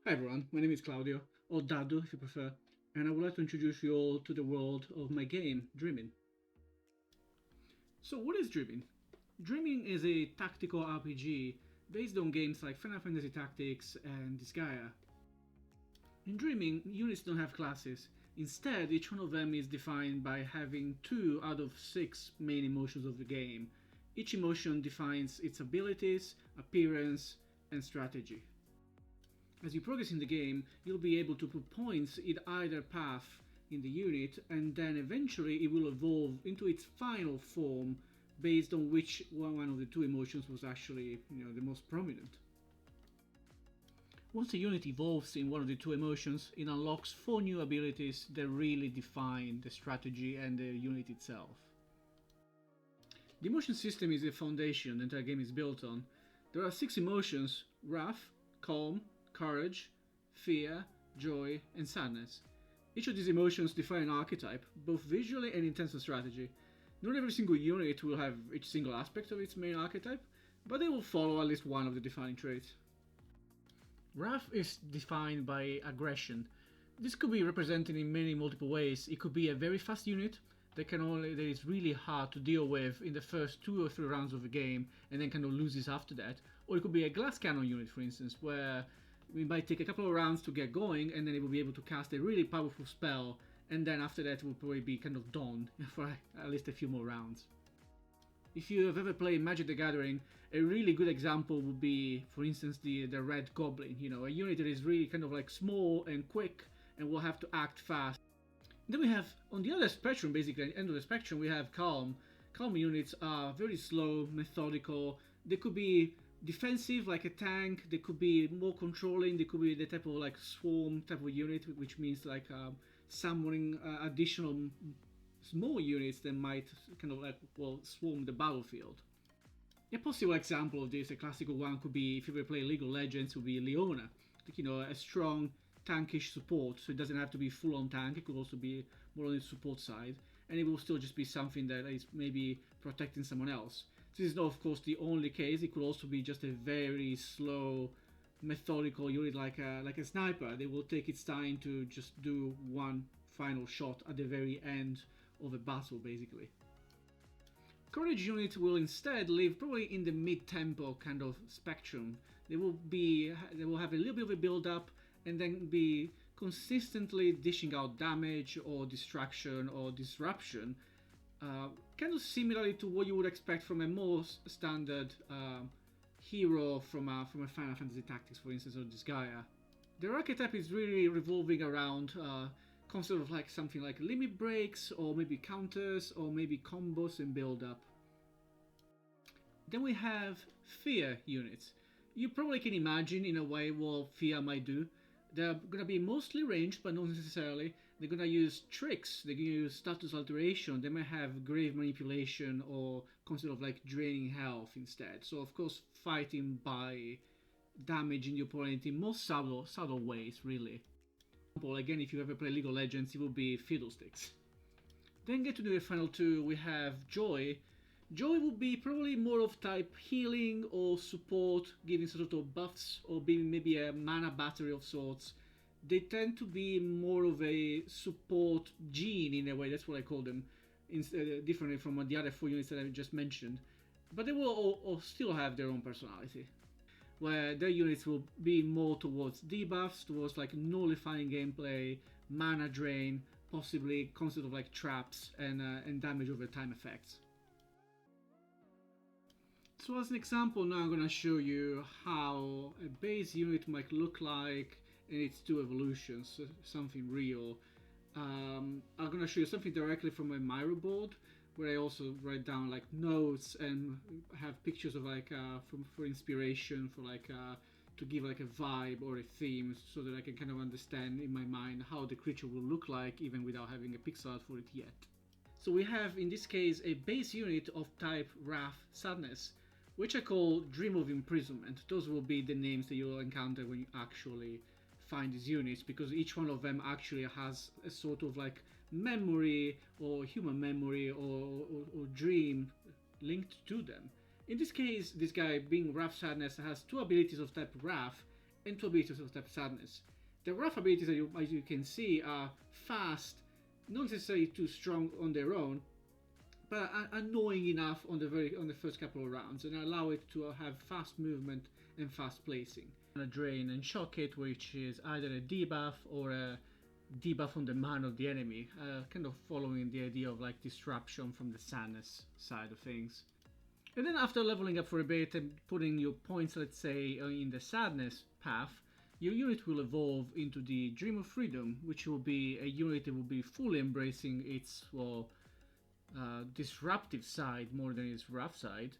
Hi everyone, my name is Claudio, or Daddu if you prefer, and I would like to introduce you all to the world of my game, DreamIn. So what is DreamIn? DreamIn is a tactical RPG based on games like Final Fantasy Tactics and Disgaea. In DreamIn, units don't have classes. Instead, each one of them is defined by having 2 out of 6 main emotions of the game. Each emotion defines its abilities, appearance, and strategy. As you progress in the game, you'll be able to put points in either path in the unit, and then eventually it will evolve into its final form based on which one of the 2 emotions was actually the most prominent. Once a unit evolves in one of the 2 emotions, it unlocks 4 new abilities that really define the strategy and the unit itself. The emotion system is the foundation the entire game is built on. There are 6 emotions: wrath, calm, courage, fear, joy, and sadness. Each of these emotions define an archetype, both visually and in terms of strategy. Not every single unit will have each single aspect of its main archetype, but they will follow at least one of the defining traits. Wrath is defined by aggression. This could be represented in many multiple ways. It could be a very fast unit that is really hard to deal with in the first 2 or 3 rounds of the game and then kind of loses after that. Or it could be a glass cannon unit, for instance, where we might take a couple of rounds to get going, and then it will be able to cast a really powerful spell, and then after that it will probably be kind of done for at least a few more rounds. If you have ever played Magic the Gathering, a really good example would be, for instance, the Red Goblin. A unit that is really kind of like small and quick and will have to act fast. Then we have, on the other spectrum, basically at the end of the spectrum, we have Calm. Calm units are very slow, methodical. They could be defensive like a tank, they could be more controlling, they could be the type of like swarm type of unit, which means like summoning additional small units that might kind of like, well, swarm the battlefield. A possible example of this, a classical one, could be, if you ever play League of Legends, would be Leona. Like, a strong tankish support, so it doesn't have to be full on tank, it could also be more on the support side, and it will still just be something that is maybe protecting someone else. This is not, of course, the only case. It could also be just a very slow, methodical unit like a sniper. They will take its time to just do one final shot at the very end of a battle, basically. Courage units will instead live probably in the mid-tempo kind of spectrum. They will have a little bit of a build-up and then be consistently dishing out damage or distraction or disruption. Kind of similarly to what you would expect from a more standard hero from a Final Fantasy Tactics, for instance, or Disgaea. Their archetype is really revolving around concept of like something like limit breaks, or maybe counters, or maybe combos and build up. Then we have fear units. You probably can imagine in a way what fear might do. They're gonna be mostly ranged, but not necessarily. They're gonna use tricks, they're gonna use status alteration, they might have grave manipulation or concept of like draining health instead. So of course fighting by damaging the opponent in most subtle ways, really. Again, if you ever play League of Legends, it will be Fiddlesticks. Then get to the final 2, we have Joy. Joy would be probably more of type healing or support, giving sort of buffs, or being maybe a mana battery of sorts. They tend to be more of a support gene in a way, that's what I call them, differently from the other 4 units that I just mentioned. But they will all still have their own personality, where their units will be more towards debuffs, towards like nullifying gameplay, mana drain, possibly concept of like traps and damage over time effects. So as an example, now I'm going to show you how a base unit might look like in its 2 evolutions, something real. I'm going to show you something directly from my Miro board, where I also write down like notes and have pictures of like for inspiration, for like to give like a vibe or a theme, so that I can kind of understand in my mind how the creature will look like even without having a pixel art for it yet. So we have in this case a base unit of type Wrath Sadness, which I call Dream of Imprisonment. Those will be the names that you'll encounter when you actually find these units, because each one of them actually has a sort of like memory or human memory or dream linked to them. In this case, this guy being Wrath Sadness has 2 abilities of type Wrath, and 2 abilities of type Sadness. The rough abilities, as you can see, are fast, not necessarily too strong on their own, but are annoying enough on the first couple of rounds, and allow it to have fast movement and fast placing. A Drain and Shock It, which is either a debuff or a debuff on the mana of the enemy, kind of following the idea of like disruption from the Sadness side of things. And then after leveling up for a bit and putting your points, let's say, in the Sadness path, your unit will evolve into the Dream of Freedom, which will be a unit that will be fully embracing its, well, disruptive side more than its rough side.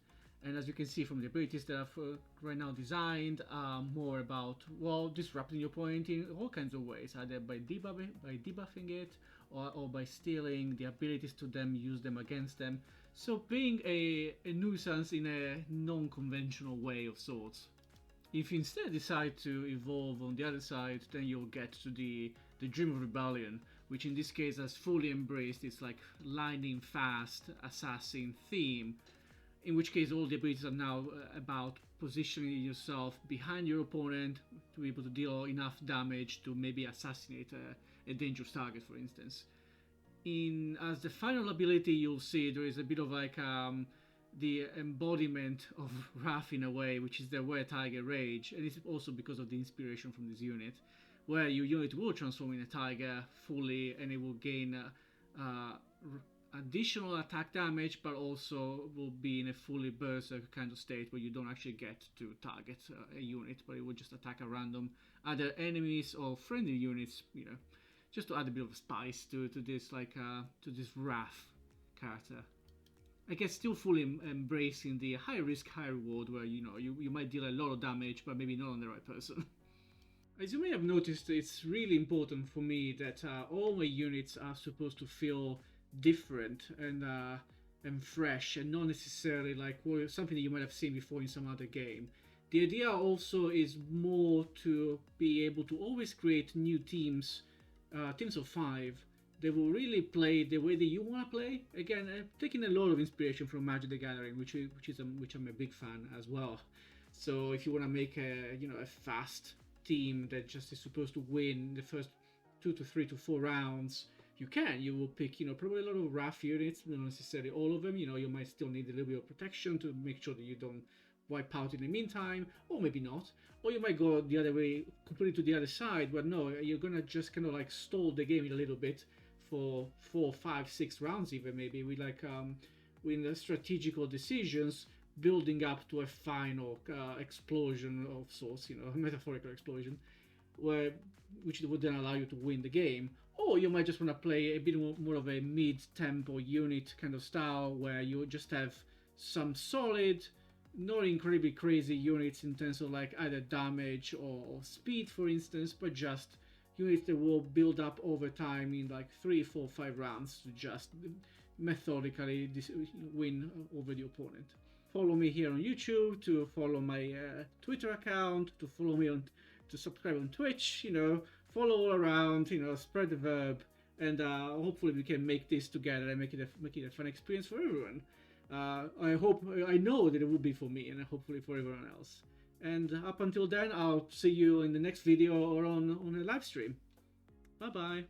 And as you can see from the abilities that I've right now designed, are more about, well, disrupting your opponent in all kinds of ways, either by debuffing it, or by stealing the abilities to them, use them against them. So being a nuisance in a non-conventional way of sorts. If you instead decide to evolve on the other side, then you'll get to the Dream of Rebellion, which in this case has fully embraced its like lightning fast assassin theme, in which case all the abilities are now about positioning yourself behind your opponent to be able to deal enough damage to maybe assassinate a dangerous target, for instance. As the final ability, you'll see there is a bit of like the embodiment of Wrath in a way, which is the Were-Tiger Rage, and it's also because of the inspiration from this unit, where your unit will transform in a tiger fully, and it will gain additional attack damage, but also will be in a fully berserk kind of state where you don't actually get to target a unit, but it will just attack a random either enemies or friendly units, you know, just to add a bit of spice to this like to this Wrath character. I guess still fully embracing the high risk, high reward, where you know you might deal a lot of damage, but maybe not on the right person. As you may have noticed, it's really important for me that all my units are supposed to feel different and fresh, and not necessarily like something that you might have seen before in some other game. The idea also is more to be able to always create new teams, teams of 5. They will really play the way that you want to play. Again, taking a lot of inspiration from Magic the Gathering, which I'm a big fan as well. So if you want to make a fast team that just is supposed to win the first 2 to 3 to 4 rounds, you can. You will pick probably a lot of rough units, not necessarily all of them. You might still need a little bit of protection to make sure that you don't wipe out in the meantime, or maybe not. Or you might go the other way, completely to the other side, but no, you're gonna just kind of like stall the game a little bit for 4, 5, 6 rounds even, maybe with like with the strategical decisions building up to a final explosion of sorts, a metaphorical explosion, which would then allow you to win the game. Or you might just want to play a bit more of a mid-tempo unit kind of style, where you just have some solid, not incredibly crazy units in terms of like either damage or speed, for instance, but just units that will build up over time in like 3, 4, 5 rounds to just methodically win over the opponent. Follow me here on YouTube, to follow my Twitter account, to follow me to subscribe on Twitch, follow all around, spread the verb, and hopefully we can make this together and make it a fun experience for everyone. I know that it will be for me, and hopefully for everyone else. And up until then, I'll see you in the next video or on a live stream. Bye bye.